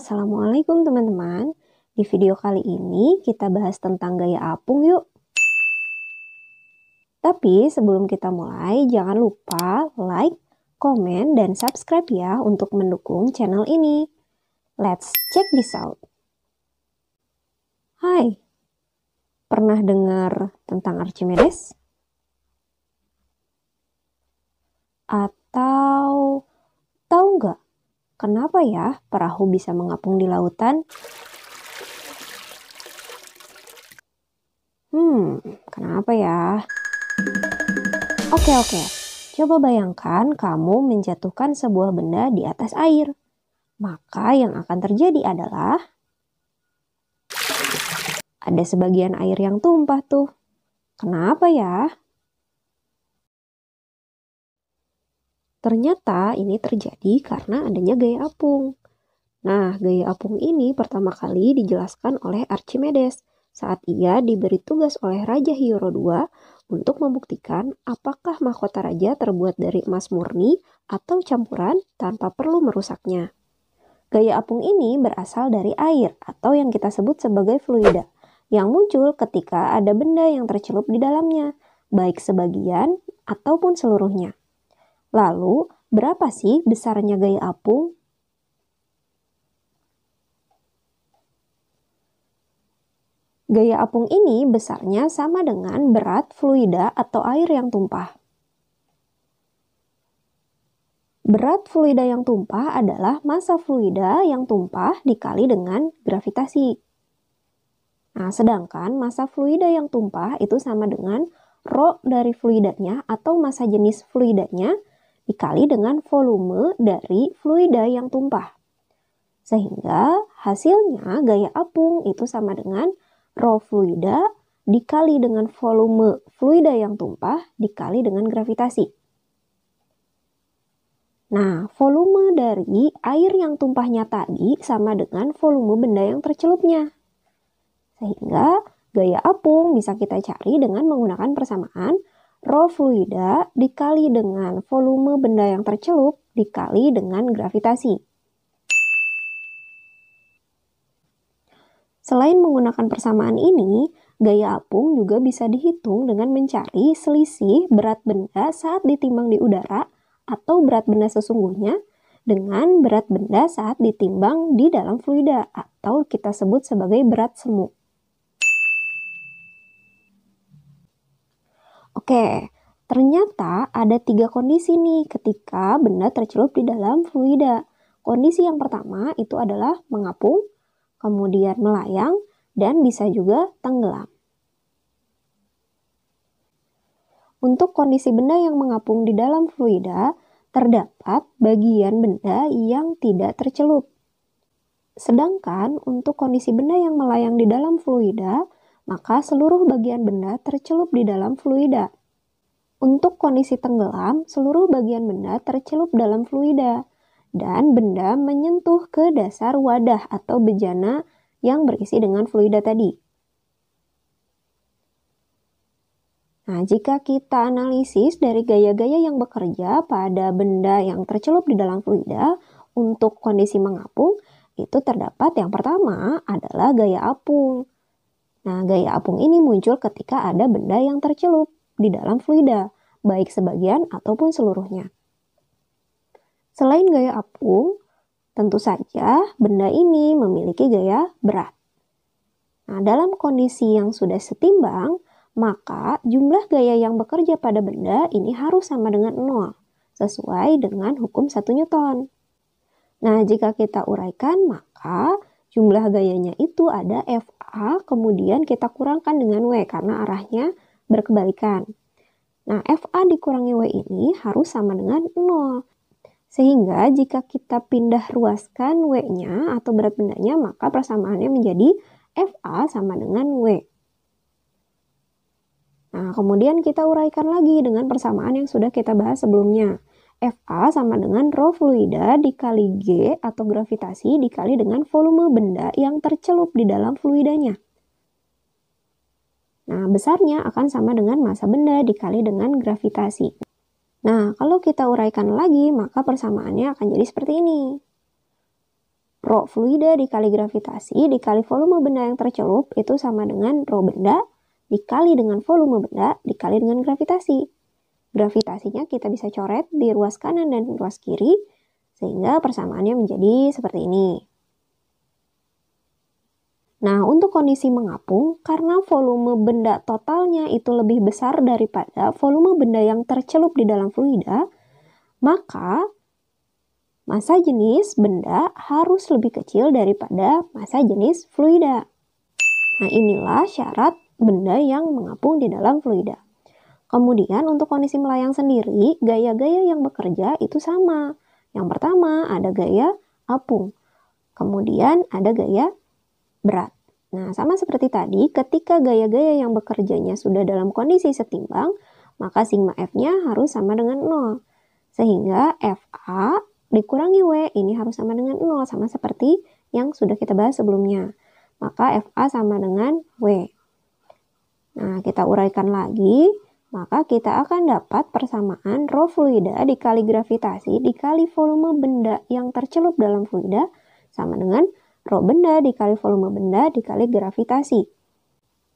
Assalamualaikum teman-teman. Di video kali ini kita bahas tentang gaya apung yuk. Tapi sebelum kita mulai, jangan lupa like, komen, dan subscribe ya untuk mendukung channel ini. Let's check this out. Hai, pernah dengar tentang Archimedes? Atau tahu nggak kenapa ya perahu bisa mengapung di lautan? Kenapa ya? Oke. Coba bayangkan kamu menjatuhkan sebuah benda di atas air. Maka yang akan terjadi adalah ada sebagian air yang tumpah tuh. Kenapa ya? Ternyata ini terjadi karena adanya gaya apung. Nah, gaya apung ini pertama kali dijelaskan oleh Archimedes saat ia diberi tugas oleh Raja Hiero II untuk membuktikan apakah mahkota raja terbuat dari emas murni atau campuran tanpa perlu merusaknya. Gaya apung ini berasal dari air atau yang kita sebut sebagai fluida, yang muncul ketika ada benda yang tercelup di dalamnya, baik sebagian ataupun seluruhnya. Lalu, berapa sih besarnya gaya apung? Gaya apung ini besarnya sama dengan berat fluida atau air yang tumpah. Berat fluida yang tumpah adalah massa fluida yang tumpah dikali dengan gravitasi. Nah, sedangkan massa fluida yang tumpah itu sama dengan rho dari fluidanya atau massa jenis fluidanya dikali dengan volume dari fluida yang tumpah. Sehingga hasilnya gaya apung itu sama dengan rho fluida dikali dengan volume fluida yang tumpah dikali dengan gravitasi. Nah, volume dari air yang tumpahnya tadi sama dengan volume benda yang tercelupnya. Sehingga gaya apung bisa kita cari dengan menggunakan persamaan rho fluida dikali dengan volume benda yang tercelup dikali dengan gravitasi. Selain menggunakan persamaan ini, gaya apung juga bisa dihitung dengan mencari selisih berat benda saat ditimbang di udara atau berat benda sesungguhnya dengan berat benda saat ditimbang di dalam fluida atau kita sebut sebagai berat semu. Oke, ternyata ada 3 kondisi nih ketika benda tercelup di dalam fluida. Kondisi yang pertama itu adalah mengapung, kemudian melayang, dan bisa juga tenggelam. Untuk kondisi benda yang mengapung di dalam fluida, terdapat bagian benda yang tidak tercelup. Sedangkan untuk kondisi benda yang melayang di dalam fluida, maka seluruh bagian benda tercelup di dalam fluida. Untuk kondisi tenggelam, seluruh bagian benda tercelup dalam fluida. Dan benda menyentuh ke dasar wadah atau bejana yang berisi dengan fluida tadi. Nah, jika kita analisis dari gaya-gaya yang bekerja pada benda yang tercelup di dalam fluida, untuk kondisi mengapung, itu terdapat yang pertama adalah gaya apung. Nah, gaya apung ini muncul ketika ada benda yang tercelup di dalam fluida, baik sebagian ataupun seluruhnya. Selain gaya apung, tentu saja benda ini memiliki gaya berat. Nah, dalam kondisi yang sudah setimbang, maka jumlah gaya yang bekerja pada benda ini harus sama dengan 0, sesuai dengan hukum 1 Newton. Nah, jika kita uraikan, maka jumlah gayanya itu ada Fa, kemudian kita kurangkan dengan W karena arahnya berkebalikan. Nah, Fa dikurangi W ini harus sama dengan 0. Sehingga jika kita pindah ruaskan W-nya atau berat bendanya, maka persamaannya menjadi Fa sama dengan W. Nah, kemudian kita uraikan lagi dengan persamaan yang sudah kita bahas sebelumnya. Fa sama dengan rho fluida dikali G atau gravitasi dikali dengan volume benda yang tercelup di dalam fluidanya. Nah, besarnya akan sama dengan massa benda dikali dengan gravitasi. Nah, kalau kita uraikan lagi, maka persamaannya akan jadi seperti ini. Rho fluida dikali gravitasi dikali volume benda yang tercelup itu sama dengan rho benda dikali dengan volume benda dikali dengan gravitasi. Gravitasinya kita bisa coret di ruas kanan dan ruas kiri, sehingga persamaannya menjadi seperti ini. Nah, untuk kondisi mengapung, karena volume benda totalnya itu lebih besar daripada volume benda yang tercelup di dalam fluida, maka massa jenis benda harus lebih kecil daripada massa jenis fluida. Nah, inilah syarat benda yang mengapung di dalam fluida. Kemudian untuk kondisi melayang sendiri, gaya-gaya yang bekerja itu sama. Yang pertama ada gaya apung, kemudian ada gaya berat. Nah, sama seperti tadi, ketika gaya-gaya yang bekerjanya sudah dalam kondisi setimbang, maka sigma F-nya harus sama dengan 0. Sehingga FA dikurangi W ini harus sama dengan 0, sama seperti yang sudah kita bahas sebelumnya. Maka FA sama dengan W. Nah, kita uraikan lagi, maka kita akan dapat persamaan rho fluida dikali gravitasi dikali volume benda yang tercelup dalam fluida sama dengan rho benda dikali volume benda dikali gravitasi.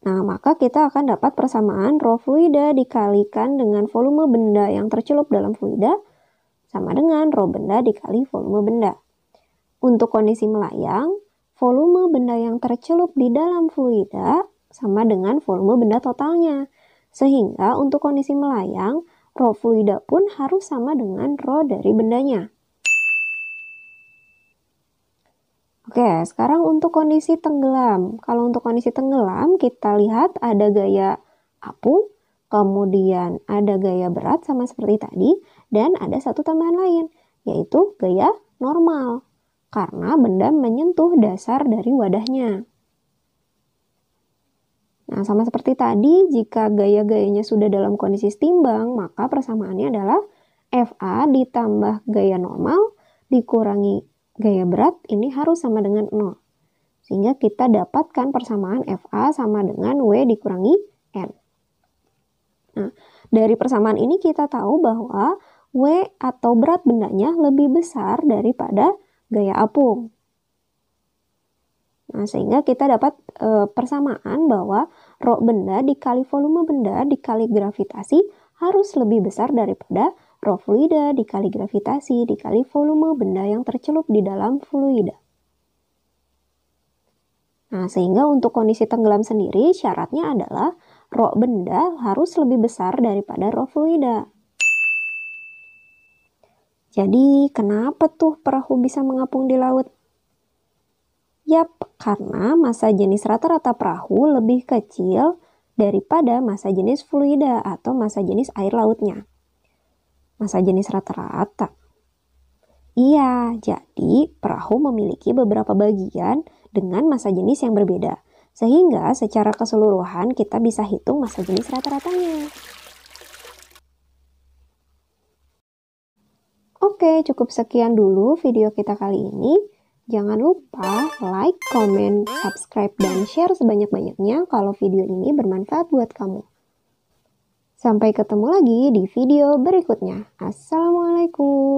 Nah, maka kita akan dapat persamaan rho fluida dikalikan dengan volume benda yang tercelup dalam fluida sama dengan rho benda dikali volume benda. Untuk kondisi melayang, volume benda yang tercelup di dalam fluida sama dengan volume benda totalnya. Sehingga untuk kondisi melayang, rho fluida pun harus sama dengan rho dari bendanya. Oke, sekarang untuk kondisi tenggelam. Kalau untuk kondisi tenggelam, kita lihat ada gaya apung, kemudian ada gaya berat sama seperti tadi, dan ada satu tambahan lain, yaitu gaya normal, karena benda menyentuh dasar dari wadahnya. Nah, sama seperti tadi, jika gaya-gayanya sudah dalam kondisi setimbang, maka persamaannya adalah FA ditambah gaya normal dikurangi gaya berat, ini harus sama dengan 0. Sehingga kita dapatkan persamaan FA sama dengan W dikurangi N. Nah, dari persamaan ini kita tahu bahwa W atau berat bendanya lebih besar daripada gaya apung. Nah, sehingga kita dapat persamaan bahwa rho benda dikali volume benda dikali gravitasi harus lebih besar daripada rho fluida dikali gravitasi dikali volume benda yang tercelup di dalam fluida. Nah, sehingga untuk kondisi tenggelam sendiri syaratnya adalah rho benda harus lebih besar daripada rho fluida. Jadi, kenapa tuh perahu bisa mengapung di laut? Yap, karena massa jenis rata-rata perahu lebih kecil daripada massa jenis fluida atau massa jenis air lautnya. Massa jenis rata-rata. Iya, jadi perahu memiliki beberapa bagian dengan massa jenis yang berbeda. Sehingga secara keseluruhan kita bisa hitung massa jenis rata-ratanya. Oke, cukup sekian dulu video kita kali ini. Jangan lupa like, comment, subscribe, dan share sebanyak-banyaknya kalau video ini bermanfaat buat kamu. Sampai ketemu lagi di video berikutnya. Assalamualaikum.